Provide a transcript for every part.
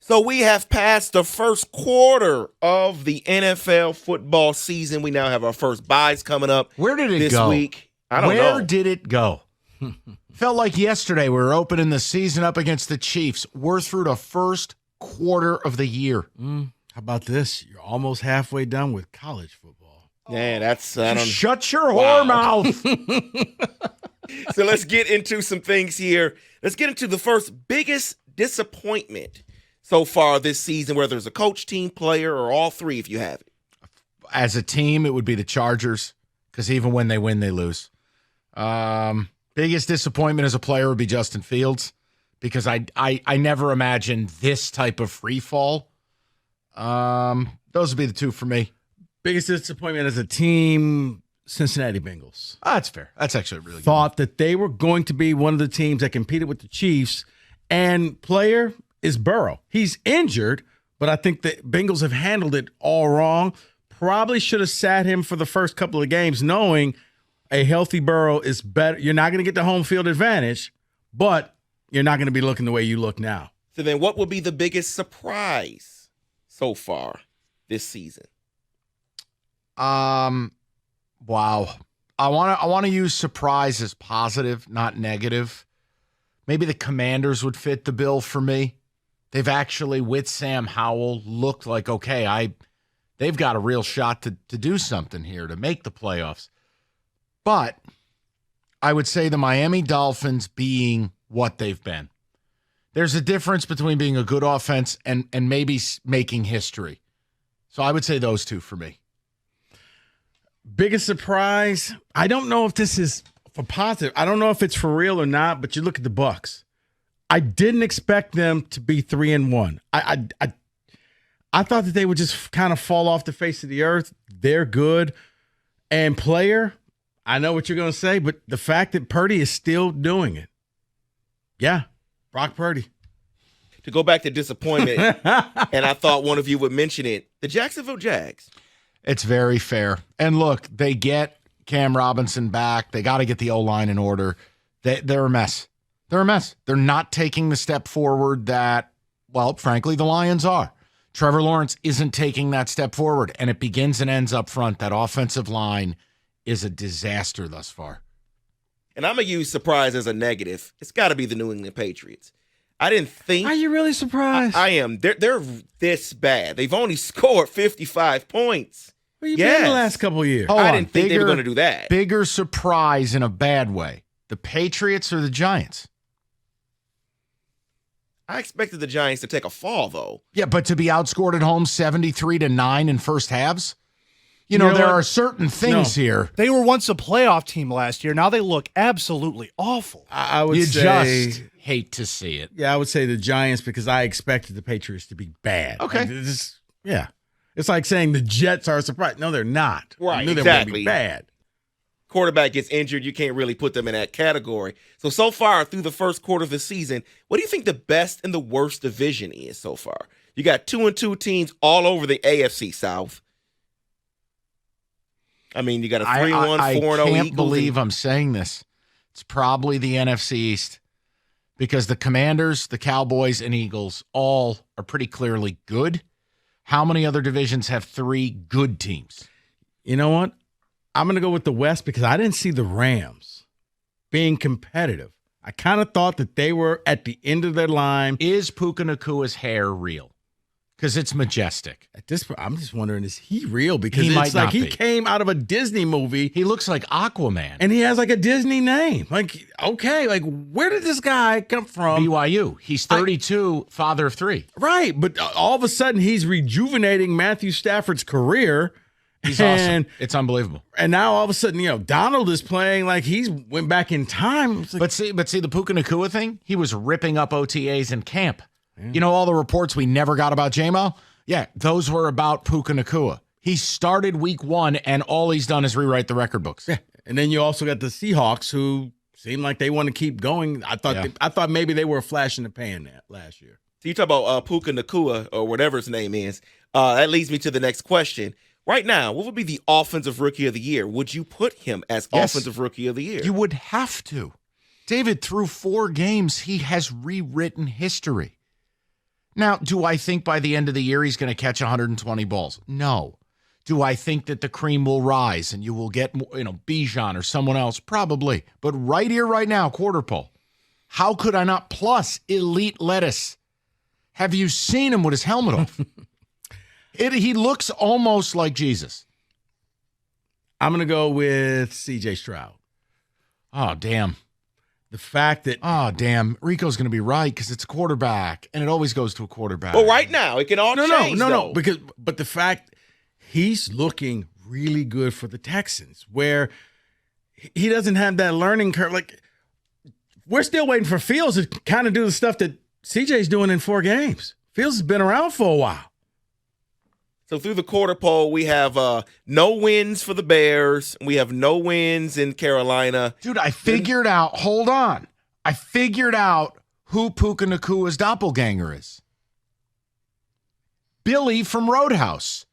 So we have passed the first quarter of the NFL football season. We now have our first buys coming up. Where did it this go? week. I don't know. Where did it go? Felt like yesterday we were opening the season up against the Chiefs. We're through the first quarter of the year. How about this? You're almost halfway done with college football. Yeah, that's I don't. Shut your whore mouth. So let's get into some things here. Let's get into the first biggest disappointment so far this season, whether it's a coach, team, player, or all three, if you have it. As a team, it would be the Chargers, because even when they win, they lose. Biggest disappointment as a player would be Justin Fields, because I never imagined this type of free fall. Those would be the two for me. Biggest disappointment as a team, Cincinnati Bengals. That's fair. That's actually really good. Thought that they were going to be one of the teams that competed with the Chiefs, and player is Burrow. He's injured, but I think the Bengals have handled it all wrong. Probably should have sat him for the first couple of games, knowing a healthy Burrow is better. You're not going to get the home field advantage, but you're not going to be looking the way you look now. So then what would be the biggest surprise so far this season? Wow. I want to use surprise as positive, not negative. Maybe the Commanders would fit the bill for me. They've actually, with Sam Howell, looked like, okay, they've got a real shot to do something here, to make the playoffs. But I would say the Miami Dolphins being what they've been. There's a difference between being a good offense and maybe making history. So I would say those two for me. Biggest surprise, I don't know if this is for positive. I don't know if it's for real or not, but you look at the Bucs. I didn't expect them to be 3-1. I thought that they would just kind of fall off the face of the earth. They're good. And player, I know what you're going to say, but the fact that Purdy is still doing it. Yeah, Brock Purdy. To go back to disappointment, and I thought one of you would mention it, the Jacksonville Jags. It's very fair. And look, they get Cam Robinson back. They got to get the O-line in order. They're a mess. They're a mess. They're not taking the step forward that, well, frankly, the Lions are. Trevor Lawrence isn't taking that step forward, and it begins and ends up front. That offensive line is a disaster thus far. And I'm going to use surprise as a negative. It's got to be the New England Patriots. I didn't think. Are you really surprised? I am. They're this bad. They've only scored 55 points. Where you been the last couple of years? I didn't think they were going to do that. Bigger surprise in a bad way. The Patriots or the Giants? I expected the Giants to take a fall, though. Yeah, but to be outscored at home 73-9 in first halves? You know there are certain things here. They were once a playoff team last year. Now they look absolutely awful. I would say just hate to see it. Yeah, I would say the Giants because I expected the Patriots to be bad. Okay. Yeah. It's like saying the Jets are a surprise. No, they're not. Right, I knew exactly. they were going to be bad. Quarterback gets injured, you can't really put them in that category. So far through the first quarter of the season, what do you think the best and the worst division is so far? You got 2-2 teams all over the AFC South. I mean, you got a 3-1, 4-0 Eagles. I can't believe I'm saying this. It's probably the NFC East because the Commanders, the Cowboys, and Eagles all are pretty clearly good. How many other divisions have three good teams? You know what? I'm going to go with the West because I didn't see the Rams being competitive. I kind of thought that they were at the end of their line. Is Puka Nakua's hair real? Because it's majestic. At this point, I'm just wondering, is he real? Because He might it's like not he be. came out of a Disney movie. He looks like Aquaman. And he has like a Disney name. Like, okay, like where did this guy come from? BYU. He's 32, father of three. Right, but all of a sudden he's rejuvenating Matthew Stafford's career. He's awesome. It's unbelievable. And now all of a sudden, Donald is playing like he's went back in time. Like, But see, the Puka Nakua thing, he was ripping up OTAs in camp. You know all the reports we never got about J-Mo? Yeah, those were about Puka Nakua. He started week 1, and all he's done is rewrite the record books. yeah. And then you also got the Seahawks, who seem like they want to keep going. I thought maybe they were a flash in the pan last year. So you talk about Puka Nakua or whatever his name is. That leads me to the next question. Right now, what would be the offensive rookie of the year? Would you put him as offensive rookie of the year? You would have to. David, through 4 games, he has rewritten history. Now, do I think by the end of the year he's going to catch 120 balls? No. Do I think that the cream will rise and you will get, Bijan or someone else? Probably. But right here, right now, quarter pole. How could I not? Plus, elite lettuce. Have you seen him with his helmet off? He looks almost like Jesus. I'm going to go with C.J. Stroud. Oh, damn. The fact that Rico's going to be right because it's a quarterback, and it always goes to a quarterback. Well, right now, it can all change. No. But the fact he's looking really good for the Texans, where he doesn't have that learning curve. Like, we're still waiting for Fields to kind of do the stuff that CJ's doing in 4 games. Fields has been around for a while. So through the quarter pole, we have no wins for the Bears. We have no wins in Carolina. Dude, I figured out, hold on. I figured out who Puka Nakua's doppelganger is. Billy from Roadhouse.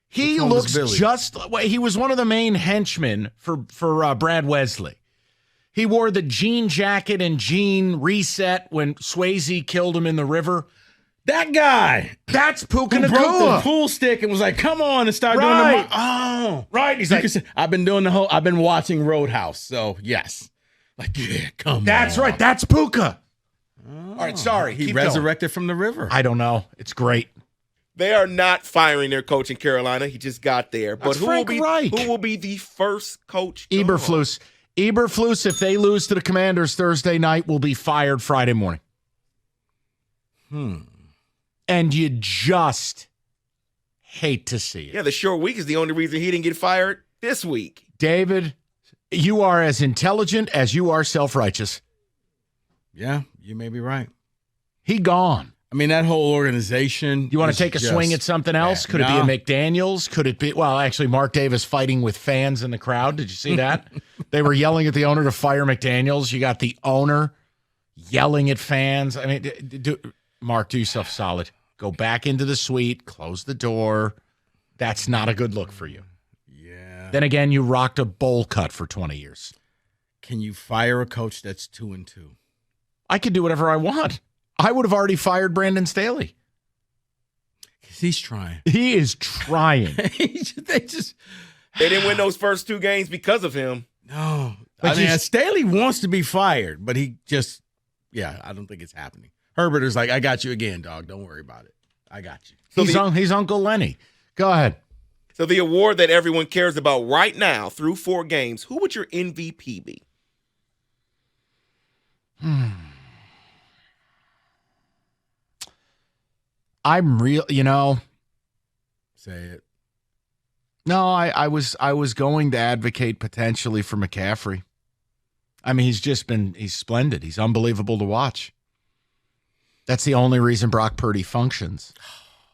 He looks just, he was one of the main henchmen for Brad Wesley. He wore the jean jacket and jean reset when Swayze killed him in the river. That guy. That's Puka Nakua. Broke the pool stick and was like, come on, and started doing the right. He's like, I've been watching Roadhouse, so yes. Like, yeah, come on. That's right. That's Puka. All right, sorry. He Keep resurrected going. from the river. I don't know. It's great. They are not firing their coach in Carolina. He just got there. But That's who Frank Reich. will be the first coach? Eberflus. Eberflus, if they lose to the Commanders Thursday night, will be fired Friday morning. And you just hate to see it. Yeah, the short week is the only reason he didn't get fired this week. David, you are as intelligent as you are self-righteous. Yeah, you may be right. He gone. I mean, that whole organization. You want to take a swing at something else? Could it be a McDaniels? Could it be, well, actually, Mark Davis fighting with fans in the crowd. Did you see that? They were yelling at the owner to fire McDaniels. You got the owner yelling at fans. I mean, Mark, do yourself solid. Go back into the suite, close the door. That's not a good look for you. Yeah. Then again, you rocked a bowl cut for 20 years. Can you fire a coach that's 2-2? I could do whatever I want. I would have already fired Brandon Staley. He's trying. He is trying. They didn't win those first 2 games because of him. No. But Staley wants to be fired, but he just, I don't think it's happening. Herbert is like, I got you again, dog. Don't worry about it. I got you. So he's Uncle Lenny. Go ahead. So the award that everyone cares about right now through 4 games, who would your MVP be? I'm real, Say it. No, I was going to advocate potentially for McCaffrey. I mean, he's splendid. He's unbelievable to watch. That's the only reason Brock Purdy functions.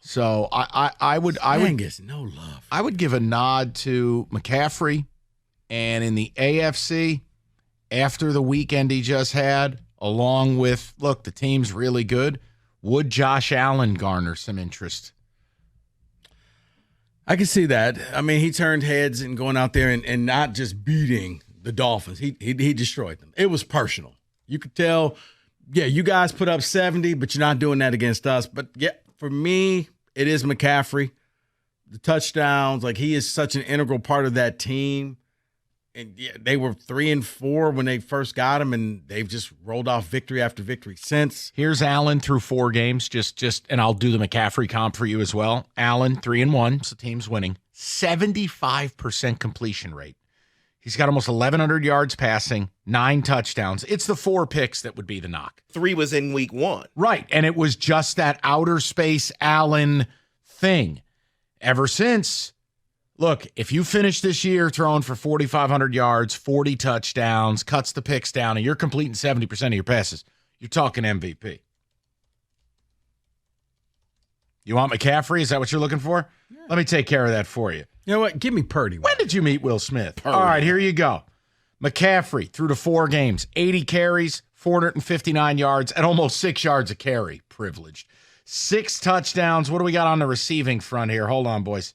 So I would no love. I would give a nod to McCaffrey, and in the AFC, after the weekend he just had, along with the team's really good. Would Josh Allen garner some interest? I can see that. I mean, he turned heads and going out there and not just beating the Dolphins. He destroyed them. It was personal. You could tell. Yeah, you guys put up 70, but you're not doing that against us. But, for me, it is McCaffrey. The touchdowns, he is such an integral part of that team. And, they were 3-4 when they first got him, and they've just rolled off victory after victory since. Here's Allen through 4 games, and I'll do the McCaffrey comp for you as well. Allen, 3-1, so the team's winning. 75% completion rate. He's got almost 1,100 yards passing, 9 touchdowns. It's the 4 picks that would be the knock. 3 was in week 1. Right, and it was just that outer space Allen thing. Ever since, look, if you finish this year throwing for 4,500 yards, 40 touchdowns, cuts the picks down, and you're completing 70% of your passes, you're talking MVP. You want McCaffrey? Is that what you're looking for? Yeah. Let me take care of that for you. You know what? Give me Purdy. When did you meet Will Smith? Purdy. All right, here you go. McCaffrey through to 4 games, 80 carries, 459 yards, and almost 6 yards a carry. Privileged. 6 touchdowns. What do we got on the receiving front here? Hold on, boys.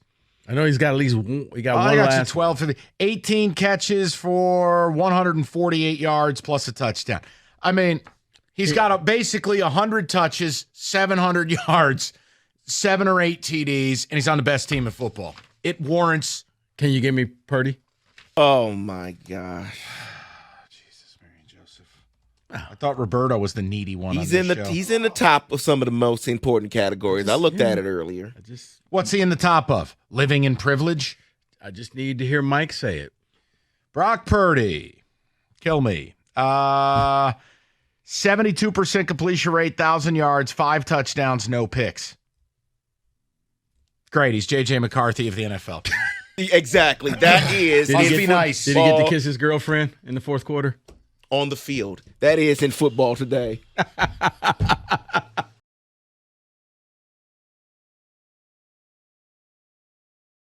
I know he's got at least one. We got one I got last. you 12 for 18 catches for 148 yards plus a touchdown. I mean, He's got basically 100 touches, 700 yards, 7 or 8 TDs, and he's on the best team in football. It warrants. Can you give me Purdy? Oh my gosh. Jesus, Mary and Joseph. I thought Roberto was the needy one. He's in the top of some of the most important categories. I looked at it earlier. What's he in the top of? Living in privilege? I just need to hear Mike say it. Brock Purdy. Kill me. 72% completion rate, 1,000 yards, 5 touchdowns, no picks. Great. He's J.J. McCarthy of the NFL. Exactly. That is. Must be nice. Did he get to kiss his girlfriend in the fourth quarter? On the field. That is in football today.